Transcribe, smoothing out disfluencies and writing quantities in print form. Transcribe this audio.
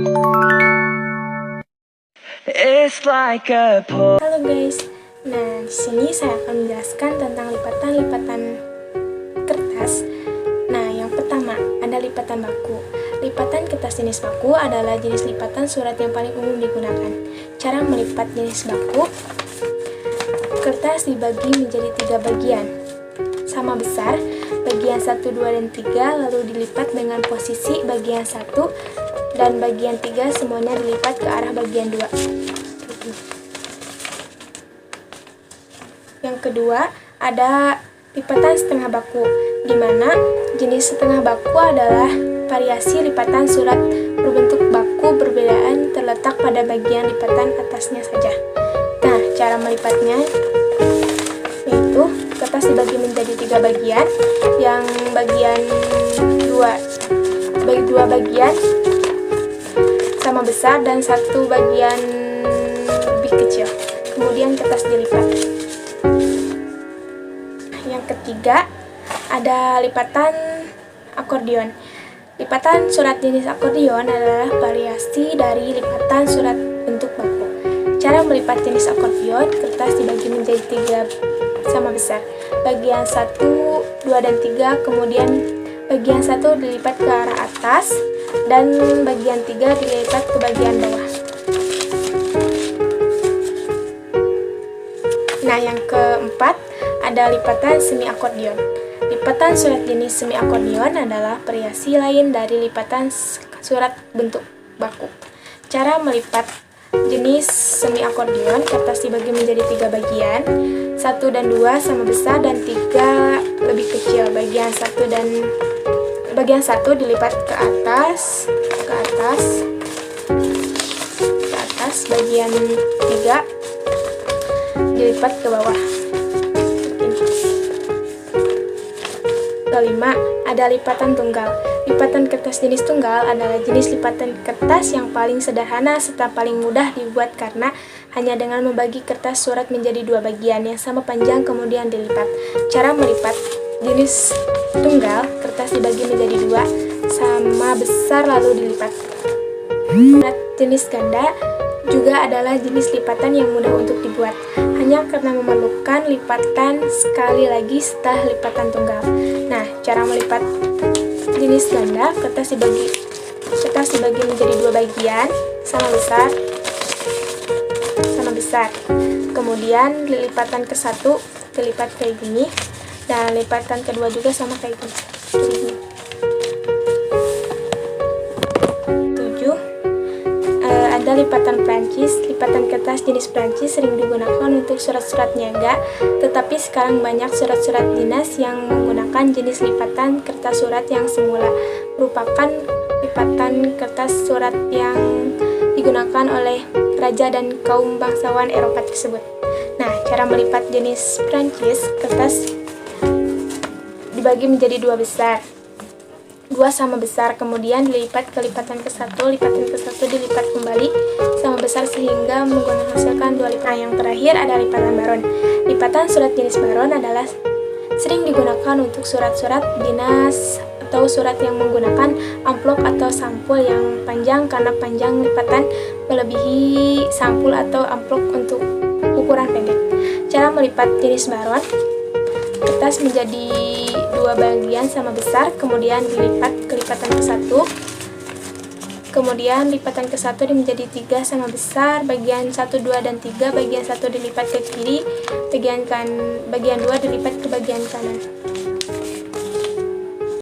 Halo guys, nah di sini saya akan menjelaskan tentang lipatan-lipatan kertas. Nah, yang pertama ada lipatan baku. Lipatan kertas jenis baku adalah jenis lipatan surat yang paling umum digunakan. Cara melipat jenis baku, kertas dibagi menjadi 3 bagian sama besar, bagian 1, 2, dan 3 lalu dilipat dengan posisi bagian 1 dan bagian 3 semuanya dilipat ke arah bagian 2. Yang kedua, ada lipatan setengah baku, di mana jenis setengah baku adalah variasi lipatan surat berbentuk baku berbedaan terletak pada bagian lipatan atasnya saja. Nah, cara melipatnya yaitu kertas dibagi menjadi 3 bagian, yang bagian 2 bagian sama besar dan 1 bagian lebih kecil. Kemudian kertas dilipat. Yang ketiga, ada lipatan akordeon. Lipatan surat jenis akordeon adalah variasi dari lipatan surat bentuk baku. Cara melipat jenis akordeon, kertas dibagi menjadi 3 sama besar. Bagian 1, 2, dan 3, kemudian bagian 1 dilipat ke arah atas dan bagian 3 dilipat ke bagian bawah. Nah, yang keempat ada lipatan semi akordeon. Lipatan surat jenis semi akordeon adalah variasi lain dari lipatan surat bentuk baku. Cara melipat jenis semi akordeon, kertas dibagi menjadi 3 bagian, 1 dan 2 sama besar dan 3 lebih kecil. Bagian 1 dilipat ke atas, bagian 3 dilipat ke bawah. Kelima, ada lipatan tunggal. Lipatan kertas jenis tunggal adalah jenis lipatan kertas yang paling sederhana serta paling mudah dibuat karena hanya dengan membagi kertas surat menjadi 2 bagian yang sama panjang kemudian dilipat. Cara melipat jenis tunggal, kertas dibagi menjadi 2 sama besar lalu dilipat. Jenis ganda juga adalah jenis lipatan yang mudah untuk dibuat, hanya karena memerlukan lipatan sekali lagi setelah lipatan tunggal. Nah, cara melipat jenis ganda, kertas dibagi menjadi 2 bagian sama besar. Kemudian lipatan ke-1 dilipat kayak gini, dan lipatan kedua juga sama kayak gini. 7. Ada lipatan Prancis. Lipatan kertas jenis Prancis sering digunakan untuk surat-surat niaga, tetapi sekarang banyak surat-surat dinas yang menggunakan jenis lipatan kertas surat yang semula merupakan lipatan kertas surat yang digunakan oleh raja dan kaum bangsawan Eropa tersebut. Nah, cara melipat jenis Prancis, kertas dibagi menjadi 2 besar, 2 sama besar, kemudian dilipat ke lipatan ke-1, lipatan ke-1 dilipat kembali sama besar sehingga menghasilkan 2 lipatan. Yang terakhir ada lipatan baron. Lipatan surat jenis baron adalah sering digunakan untuk surat-surat dinas atau surat yang menggunakan amplop atau sampul yang panjang karena panjang lipatan melebihi sampul atau amplop untuk ukuran pendek. Cara melipat jenis baron, kertas menjadi 2 bagian sama besar, kemudian dilipat ke lipatan ke-1, kemudian lipatan ke-1 menjadi 3 sama besar, bagian 1, 2, dan 3, bagian 1 dilipat ke kiri, bagian 2 dilipat ke bagian kanan.